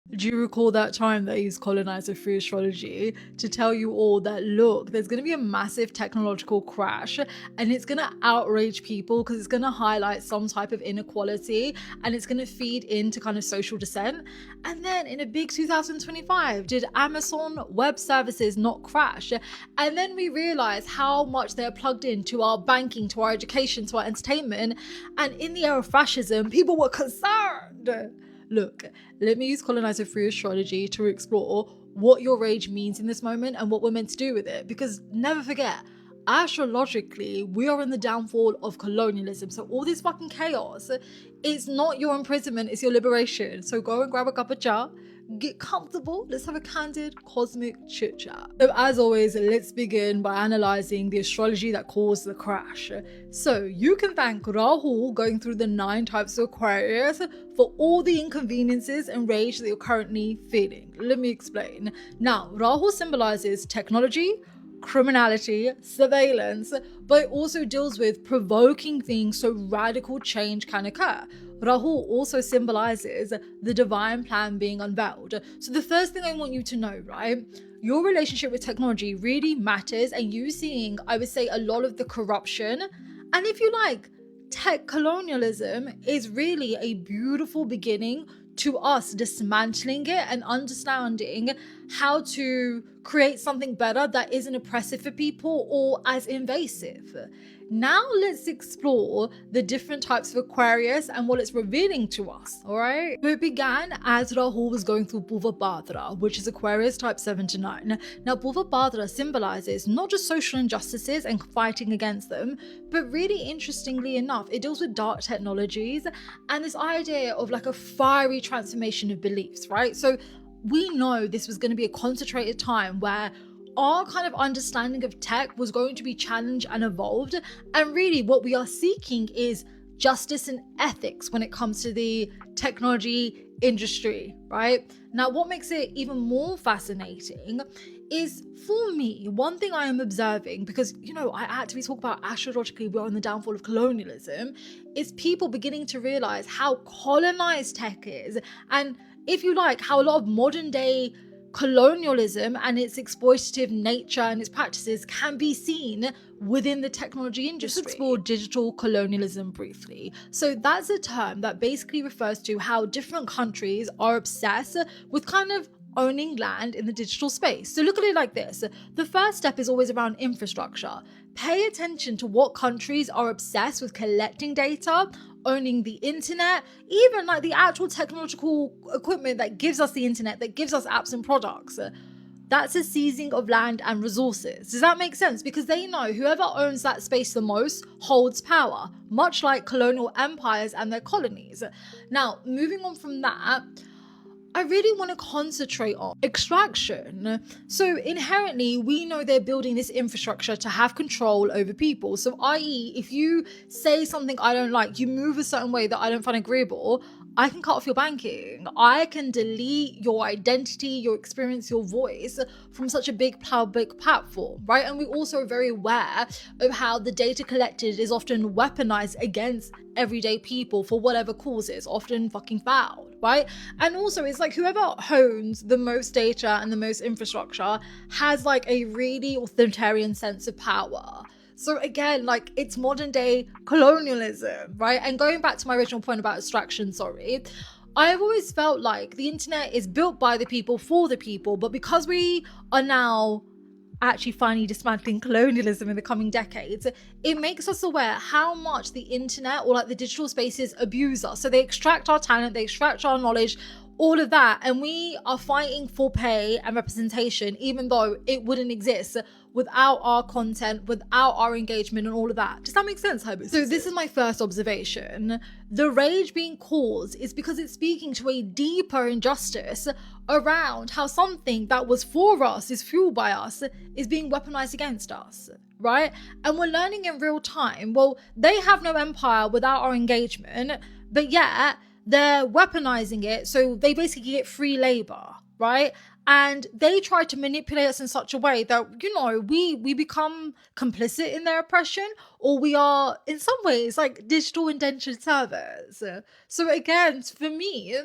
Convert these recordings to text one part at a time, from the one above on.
Do you recall that time that I used colonizer free astrology to tell you all that, look, there's going to be a massive technological crash and it's going to outrage people because it's going to highlight some type of inequality and it's going to feed into kind of social dissent? And then in a big 2025, did Amazon Web Services not crash? And then we realized how much they're plugged into our banking, to our education, to our entertainment. And in the era of fascism, people were concerned. Look, let me use colonizer free astrology to explore what your rage means in this moment and what we're meant to do with it. Because never forget, astrologically, we are in the downfall of colonialism. So all this fucking chaos, it's not your imprisonment, it's your liberation. So go and grab a cup of cha, get comfortable, let's have a candid cosmic chit chat. So as always, let's begin by analyzing the astrology that caused the crash. So you can thank Rahu going through the 9 types of Aquarius for all the inconveniences and rage that you're currently feeling. Let me explain. Now, Rahu symbolizes technology, criminality, surveillance, but it also deals with provoking things so radical change can occur. Rahu also symbolizes the divine plan being unveiled. So the first thing I want you to know, right? Your relationship with technology really matters, and you seeing, I would say, a lot of the corruption. And if you like, tech colonialism is really a beautiful beginning to us dismantling it and understanding how to create something better that isn't oppressive for people or as invasive. Now let's explore the different types of Aquarius and what it's revealing to us, all right? So it began as Rahu was going through Purva Bhadra, which is Aquarius type 7 to 9. Now Purva Bhadra symbolizes not just social injustices and fighting against them, but really interestingly enough, it deals with dark technologies and this idea of like a fiery transformation of beliefs, right? So we know this was going to be a concentrated time where our kind of understanding of tech was going to be challenged and evolved. And really what we are seeking is justice and ethics when it comes to the technology industry, right? Now, what makes it even more fascinating is, for me, one thing I am observing, because, you know, I actively talk about astrologically we're on the downfall of colonialism, is people beginning to realize how colonized tech is. And if you like, how a lot of modern day colonialism and its exploitative nature and its practices can be seen within the technology industry. Let's explore digital colonialism briefly. So that's a term that basically refers to how different countries are obsessed with kind of owning land in the digital space. So look at it like this. The first step is always around infrastructure. Pay attention to what countries are obsessed with collecting data, owning the internet, even like the actual technological equipment that gives us the internet, that gives us apps and products. That's a seizing of land and resources. Does that make sense? Because they know whoever owns that space the most holds power, much like colonial empires and their colonies. Now, moving on from that, I really want to concentrate on extraction. So inherently, we know they're building this infrastructure to have control over people. So i.e., if you say something I don't like, you move a certain way that I don't find agreeable, I can cut off your banking. I can delete your identity, your experience, your voice from such a big public platform, right? And we also are very aware of how the data collected is often weaponized against everyday people for whatever causes, often fucking foul, right? And also it's like whoever owns the most data and the most infrastructure has like a really authoritarian sense of power. So again, like it's modern day colonialism, right? And going back to my original point about abstraction, I've always felt like the internet is built by the people for the people, but because we are now actually finally dismantling colonialism in the coming decades, it makes us aware how much the internet or like the digital spaces abuse us. So they extract our talent, they extract our knowledge, all of that, and we are fighting for pay and representation, even though it wouldn't exist without our content, without our engagement and all of that. Does that make sense, Hybrid? So this is my first observation. The rage being caused is because it's speaking to a deeper injustice around how something that was for us, is fueled by us, is being weaponized against us, right? And we're learning in real time, well, they have no empire without our engagement, but yet they're weaponizing it, so they basically get free labor, right? And they try to manipulate us in such a way that, you know, we become complicit in their oppression, or we are in some ways like digital indentured servants. So again, for me,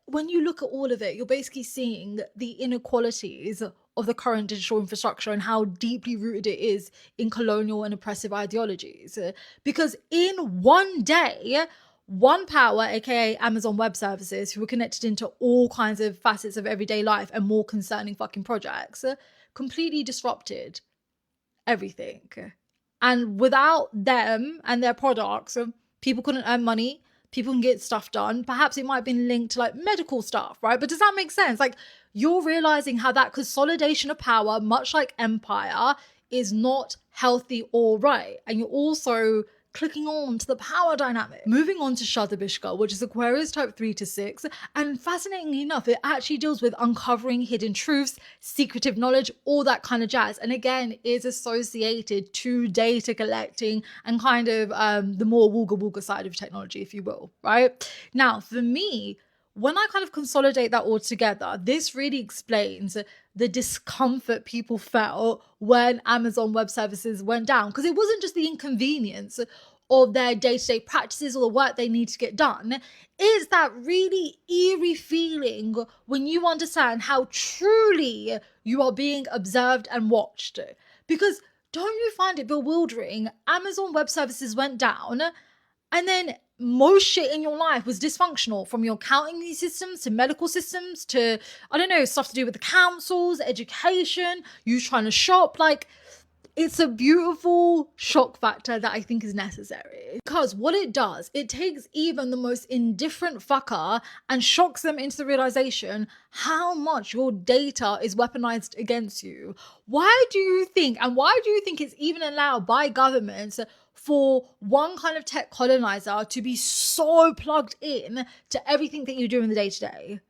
when you look at all of it, you're basically seeing the inequalities of the current digital infrastructure and how deeply rooted it is in colonial and oppressive ideologies. Because in one day, one power, aka Amazon Web Services, who were connected into all kinds of facets of everyday life and more concerning fucking projects, completely disrupted everything. And without them and their products, people couldn't earn money, people can get stuff done. Perhaps it might have been linked to like medical stuff, right? But does that make sense? Like, you're realizing how that consolidation of power, much like empire, is not healthy or right. And you're also clicking on to the power dynamic. Moving on to Shadabishka, which is Aquarius type 3 to 6. And fascinatingly enough, it actually deals with uncovering hidden truths, secretive knowledge, all that kind of jazz. And again, is associated to data collecting and kind of the more wooga wooga side of technology, if you will, right? Now, for me, when I kind of consolidate that all together, this really explains the discomfort people felt when Amazon Web Services went down. Because it wasn't just the inconvenience of their day-to-day practices or the work they need to get done. It's that really eerie feeling when you understand how truly you are being observed and watched. Because don't you find it bewildering? Amazon Web Services went down, and then most shit in your life was dysfunctional, from your accounting systems to medical systems to, I don't know, stuff to do with the councils, education, you trying to shop. Like, it's a beautiful shock factor that I think is necessary. Because what it does, it takes even the most indifferent fucker and shocks them into the realization how much your data is weaponized against you. Why do you think it's even allowed by governments for one kind of tech colonizer to be so plugged in to everything that you do in the day-to-day?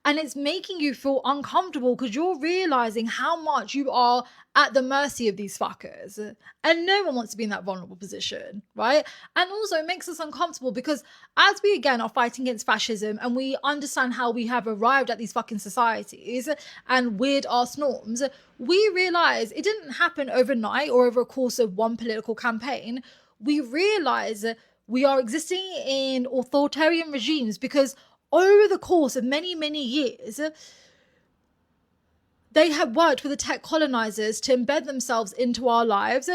And it's making you feel uncomfortable because you're realizing how much you are at the mercy of these fuckers. And no one wants to be in that vulnerable position, right? And also it makes us uncomfortable because as we again are fighting against fascism and we understand how we have arrived at these fucking societies and weird ass norms, we realize it didn't happen overnight or over a course of one political campaign. We realize we are existing in authoritarian regimes because over the course of many, many years, they have worked with the tech colonizers to embed themselves into our lives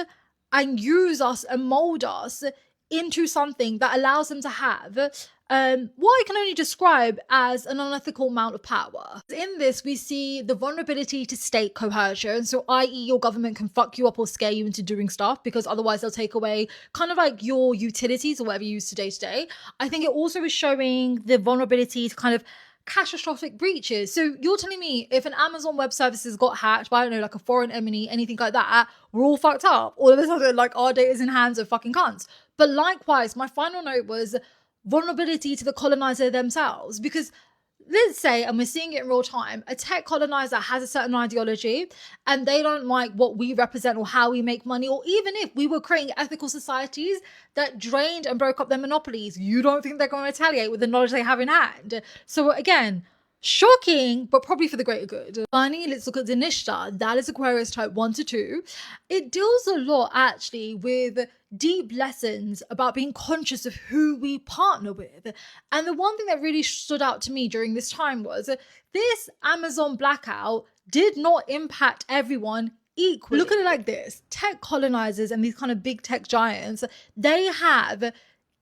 and use us and mold us into something that allows them to have what I can only describe as an unethical amount of power. In this, we see the vulnerability to state coercion. So, i.e., your government can fuck you up or scare you into doing stuff because otherwise they'll take away kind of like your utilities or whatever you use day to day. I think it also is showing the vulnerability to kind of catastrophic breaches. So you're telling me if an Amazon Web Services got hacked by, I don't know, like a foreign enemy, anything like that, we're all fucked up. All of a sudden, like, our data is in hands of fucking cunts. But likewise, my final note was vulnerability to the colonizer themselves. Because let's say, and we're seeing it in real time, a tech colonizer has a certain ideology and they don't like what we represent or how we make money, or even if we were creating ethical societies that drained and broke up their monopolies, you don't think they're going to retaliate with the knowledge they have in hand. So again, shocking, but probably for the greater good. Finally, let's look at Dhanishta. That is Aquarius type 1 to 2. It deals a lot actually with deep lessons about being conscious of who we partner with. And the one thing that really stood out to me during this time was this Amazon blackout did not impact everyone equally. Look at it like this. Tech colonizers and these kind of big tech giants, they have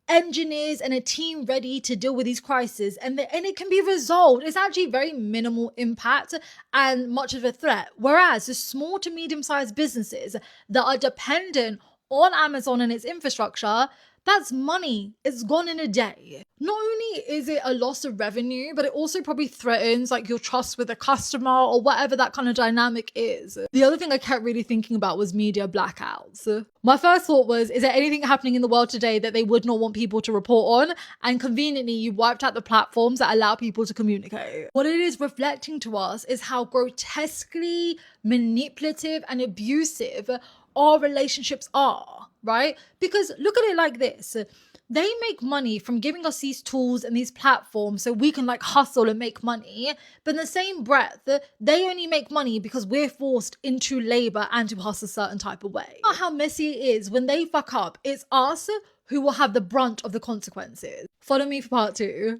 engineers and a team ready to deal with these crises, and it can be resolved. It's actually very minimal impact and much of a threat. Whereas the small to medium-sized businesses that are dependent on Amazon and its infrastructure, that's money. It's gone in a day. Not only is it a loss of revenue, but it also probably threatens like your trust with the customer or whatever that kind of dynamic is. The other thing I kept really thinking about was media blackouts. My first thought was, is there anything happening in the world today that they would not want people to report on? And conveniently, you wiped out the platforms that allow people to communicate. What it is reflecting to us is how grotesquely manipulative and abusive our relationships are, right? Because look at it like this. They make money from giving us these tools and these platforms so we can like hustle and make money. But in the same breath, they only make money because we're forced into labor and to hustle a certain type of way. How messy it is when they fuck up. It's us who will have the brunt of the consequences. Follow me for part 2.